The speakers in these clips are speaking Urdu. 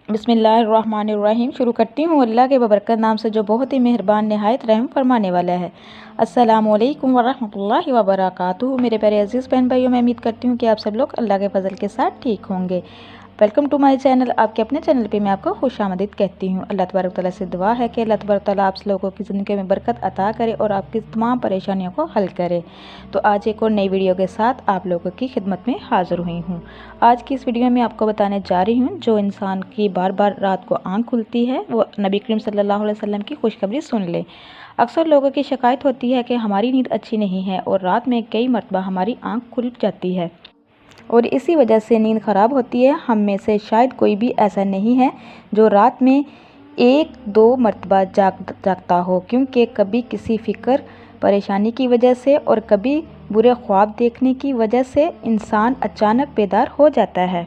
بسم اللہ الرحمن الرحیم شروع کرتی ہوں اللہ کے ببرکت نام سے جو بہت ہی مہربان نہایت رحم فرمانے والا ہے۔ السلام علیکم ورحمۃ اللہ وبرکاتہ۔ میرے پیارے عزیز بہن بھائیوں، میں امید کرتی ہوں کہ آپ سب لوگ اللہ کے فضل کے ساتھ ٹھیک ہوں گے۔ Welcome to my channel. آپ کے اپنے چینل پہ میں آپ کو خوش آمدید کہتی ہوں۔ اللہ تبارک تعالیٰ سے دعا ہے کہ اللہ تبارک تعالیٰ آپ لوگوں کی زندگی میں برکت عطا کرے اور آپ کی تمام پریشانیوں کو حل کرے۔ تو آج ایک اور نئی ویڈیو کے ساتھ آپ لوگوں کی خدمت میں حاضر ہوئی ہوں۔ آج کی اس ویڈیو میں آپ کو بتانے جا رہی ہوں جو انسان کی بار بار رات کو آنکھ کھلتی ہے وہ نبی کریم صلی اللہ علیہ وسلم کی خوشخبری سن لے۔ اکثر لوگوں کی شکایت ہوتی ہے کہ ہماری نیند اچھی نہیں ہے اور رات میں کئی مرتبہ ہماری آنکھ کھل جاتی ہے اور اسی وجہ سے نیند خراب ہوتی ہے۔ ہم میں سے شاید کوئی بھی ایسا نہیں ہے جو رات میں ایک دو مرتبہ جاگتا ہو، کیونکہ کبھی کسی فکر پریشانی کی وجہ سے اور کبھی برے خواب دیکھنے کی وجہ سے انسان اچانک بیدار ہو جاتا ہے۔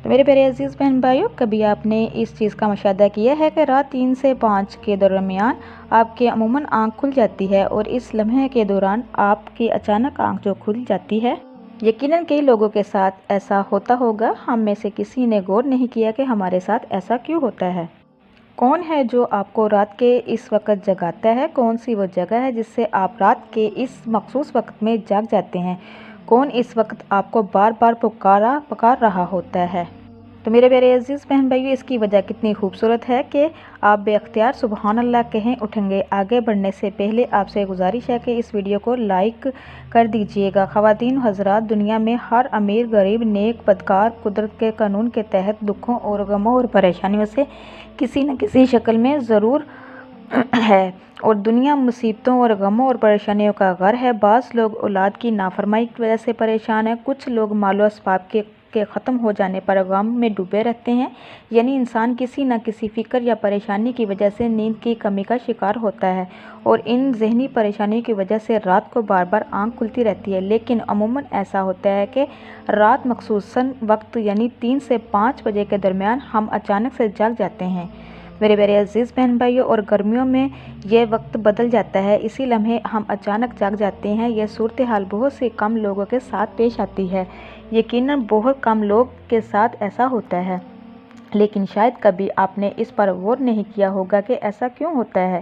تو میرے پیارے عزیز بہن بھائیوں، کبھی آپ نے اس چیز کا مشاہدہ کیا ہے کہ رات 3 سے 5 کے درمیان آپ کے عموماً آنکھ کھل جاتی ہے اور اس لمحے کے دوران آپ کی اچانک آنکھ جو کھل جاتی ہے، یقیناً کئی لوگوں کے ساتھ ایسا ہوتا ہوگا۔ ہم میں سے کسی نے غور نہیں کیا کہ ہمارے ساتھ ایسا کیوں ہوتا ہے۔ کون ہے جو آپ کو رات کے اس وقت جگاتا ہے؟ کون سی وہ جگہ ہے جس سے آپ رات کے اس مخصوص وقت میں جاگ جاتے ہیں؟ کون اس وقت آپ کو بار بار پکار رہا ہوتا ہے؟ تو میرے پیارے عزیز بہن بھائیو، اس کی وجہ کتنی خوبصورت ہے کہ آپ بے اختیار سبحان اللہ کہیں اٹھیں گے۔ آگے بڑھنے سے پہلے آپ سے گزارش ہے کہ اس ویڈیو کو لائک کر دیجئے گا۔ خواتین حضرات، دنیا میں ہر امیر غریب نیک بدکار قدرت کے قانون کے تحت دکھوں اور غموں اور پریشانیوں سے کسی نہ کسی شکل میں ضرور ہے اور دنیا مصیبتوں اور غموں اور پریشانیوں کا گھر ہے۔ بعض لوگ اولاد کی نافرمانی کی وجہ سے پریشان ہیں، کچھ لوگ مال و اسباب کے ختم ہو جانے پر غم میں ڈوبے رہتے ہیں، یعنی انسان کسی نہ کسی فکر یا پریشانی کی وجہ سے نیند کی کمی کا شکار ہوتا ہے اور ان ذہنی پریشانیوں کی وجہ سے رات کو بار بار آنکھ کھلتی رہتی ہے۔ لیکن عموماً ایسا ہوتا ہے کہ رات مخصوصاً وقت یعنی 3 سے 5 بجے کے درمیان ہم اچانک سے جاگ جاتے ہیں۔ میرے پیارے عزیز بہن بھائیوں، اور گرمیوں میں یہ وقت بدل جاتا ہے، اسی لمحے ہم اچانک جاگ جاتے ہیں۔ یہ صورتحال بہت سے کم لوگوں کے ساتھ پیش آتی ہے، یقیناً بہت کم لوگ کے ساتھ ایسا ہوتا ہے، لیکن شاید کبھی آپ نے اس پر غور نہیں کیا ہوگا کہ ایسا کیوں ہوتا ہے۔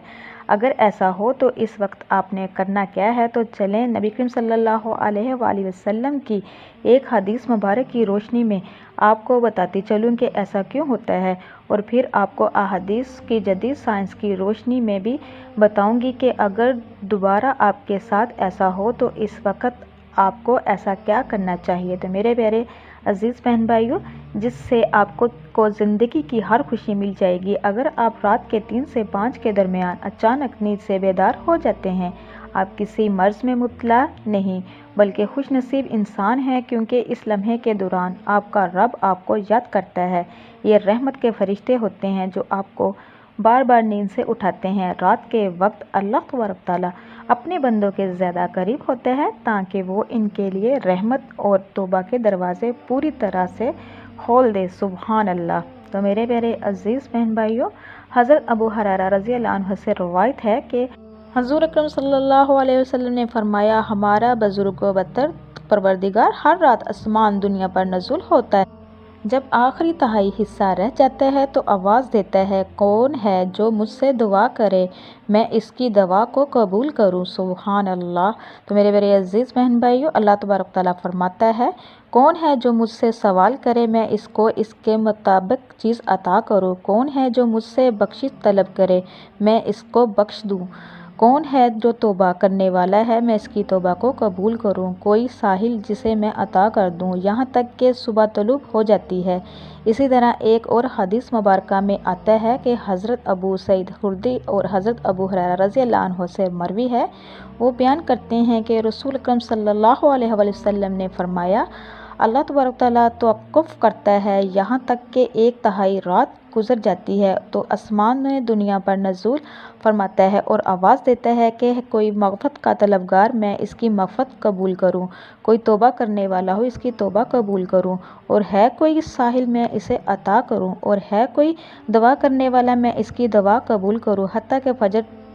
اگر ایسا ہو تو اس وقت آپ نے کرنا کیا ہے؟ تو چلیں نبی کریم صلی اللہ علیہ وآلہ وسلم کی ایک حدیث مبارک کی روشنی میں آپ کو بتاتی چلوں کہ ایسا کیوں ہوتا ہے، اور پھر آپ کو احادیث کی جدید سائنس کی روشنی میں بھی بتاؤں گی کہ اگر دوبارہ آپ کے ساتھ ایسا ہو تو اس وقت آپ کو ایسا کیا کرنا چاہیے۔ تو میرے پیارے عزیز بہن بھائیوں، جس سے آپ کو زندگی کی ہر خوشی مل جائے گی۔ اگر آپ رات کے 3 سے 5 کے درمیان اچانک نیند سے بیدار ہو جاتے ہیں، آپ کسی مرض میں مبتلا نہیں بلکہ خوش نصیب انسان ہیں، کیونکہ اس لمحے کے دوران آپ کا رب آپ کو یاد کرتا ہے۔ یہ رحمت کے فرشتے ہوتے ہیں جو آپ کو بار بار نیند سے اٹھاتے ہیں۔ رات کے وقت اللہ تبارک تعالیٰ اپنے بندوں کے زیادہ قریب ہوتے ہیں تاکہ وہ ان کے لیے رحمت اور توبہ کے دروازے پوری طرح سے کھول دے۔ سبحان اللہ۔ تو میرے پیارے عزیز بہن بھائیوں، حضرت ابو ہریرہ رضی اللہ عنہ سے روایت ہے کہ حضور اکرم صلی اللہ علیہ وسلم نے فرمایا، ہمارا بزرگ و برتر پروردگار ہر رات آسمان دنیا پر نزول ہوتا ہے۔ جب آخری تہائی حصہ رہ جاتا ہے تو آواز دیتا ہے، کون ہے جو مجھ سے دعا کرے، میں اس کی دعا کو قبول کروں۔ سبحان اللہ۔ تو میرے میرے عزیز بہن بھائیوں، اللہ تبارک تعالیٰ فرماتا ہے، کون ہے جو مجھ سے سوال کرے، میں اس کو اس کے مطابق چیز عطا کروں۔ کون ہے جو مجھ سے بخشش طلب کرے، میں اس کو بخش دوں۔ کون ہے جو توبہ کرنے والا ہے، میں اس کی توبہ کو قبول کروں۔ کوئی سائل جسے میں عطا کر دوں یہاں تک کہ صبح طلوع ہو جاتی ہے۔ اسی طرح ایک اور حدیث مبارکہ میں آتا ہے کہ حضرت ابو سعید خدری اور حضرت ابو ہریرہ رضی اللہ عنہ سے مروی ہے، وہ بیان کرتے ہیں کہ رسول اکرم صلی اللہ علیہ وآلہ وسلم نے فرمایا، اللہ تبارک تعالیٰ توقف کرتا ہے یہاں تک کہ 1/3 رات گزر جاتی ہے تو آسمان میں دنیا پر نزول فرماتا ہے اور آواز دیتا ہے کہ کوئی مغفرت کا طلبگار، میں اس کی مغفرت قبول کروں۔ کوئی توبہ کرنے والا ہو، اس کی توبہ قبول کروں۔ اور ہے کوئی سائل، میں اسے عطا کروں۔ اور ہے کوئی دعا کرنے والا، میں اس کی دعا قبول کروں، حتیٰ کہ فجر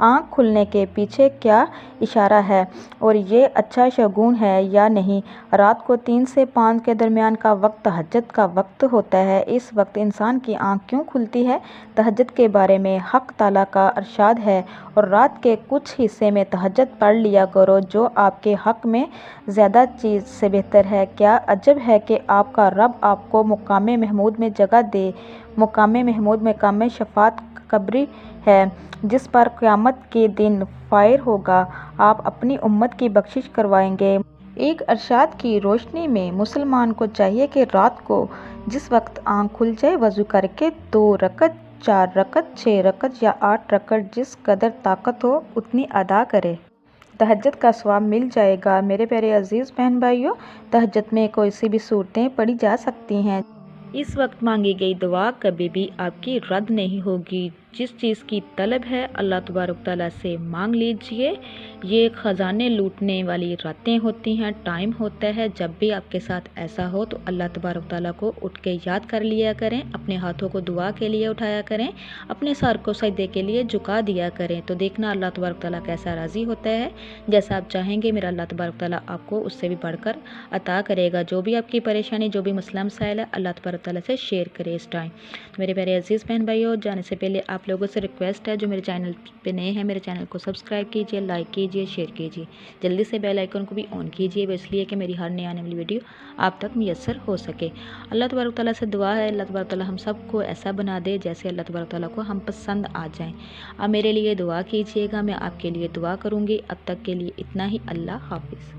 آنکھ کھلنے کے پیچھے کیا اشارہ ہے اور یہ اچھا شگون ہے یا نہیں۔ رات کو 3 سے 5 کے درمیان کا وقت تہجد کا وقت ہوتا ہے۔ اس وقت انسان کی آنکھ کیوں کھلتی ہے؟ تہجد کے بارے میں حق تعالیٰ کا ارشاد ہے، اور رات کے کچھ حصے میں تہجد پڑھ لیا کرو جو آپ کے حق میں زیادہ چیز سے بہتر ہے۔ کیا عجب ہے کہ آپ کا رب آپ کو مقام محمود میں جگہ دے۔ مقام محمود مقام شفاعت قبری ہے جس پر قیامت کے دن فائر ہوگا، آپ اپنی امت کی بخشش کروائیں گے۔ ایک ارشاد کی روشنی میں مسلمان کو چاہیے کہ رات کو جس وقت آنکھ کھل جائے وضو کر کے 2 رکعت، 4 رکعت، 6 رکعت یا 8 رکعت جس قدر طاقت ہو اتنی ادا کرے۔ تہجد کا ثواب مل جائے گا۔ میرے پیارے عزیز بہن بھائیوں، تہجد میں کوئی سی بھی صورتیں پڑھی جا سکتی ہیں۔ اس وقت مانگی گئی دعا کبھی بھی آپ کی رد نہیں ہوگی۔ جس چیز کی طلب ہے اللہ تبارک تعالیٰ سے مانگ لیجئے۔ یہ خزانے لوٹنے والی راتیں ہوتی ہیں، ٹائم ہوتا ہے۔ جب بھی آپ کے ساتھ ایسا ہو تو اللہ تبارک تعالیٰ کو اٹھ کے یاد کر لیا کریں، اپنے ہاتھوں کو دعا کے لیے اٹھایا کریں، اپنے سر کو سجدے کے لیے جھکا دیا کریں، تو دیکھنا اللہ تبارک تعالیٰ کیسا راضی ہوتا ہے۔ جیسا آپ چاہیں گے میرا اللہ تبارک تعالیٰ آپ کو اس سے بھی بڑھ کر عطا کرے گا۔ جو بھی آپ کی پریشانی، جو بھی مسئلہ مسائل ہے، اللہ تبارک تعالیٰ سے شیئر کرے اس ٹائم۔ میرے پیارے عزیز بہن بھائیوں، جانے سے پہلے آپ لوگوں سے ریکویسٹ ہے جو میرے چینل پہ نئے ہیں، میرے چینل کو سبسکرائب کیجئے، لائک کیجئے، شیئر کیجئے، جلدی سے بیل آئیکن کو بھی آن کیجئے، اس لیے کہ میری ہر نئی آنے والی ویڈیو آپ تک میسر ہو سکے۔ اللہ تبارک تعالیٰ سے دعا ہے اللہ تبارک تعالیٰ ہم سب کو ایسا بنا دے جیسے اللہ تبارک تعالیٰ کو ہم پسند آ جائیں۔ آپ میرے لیے دعا کیجئے گا، میں آپ کے لیے دعا کروں گی۔ اب تک کے لیے اتنا ہی، اللہ حافظ۔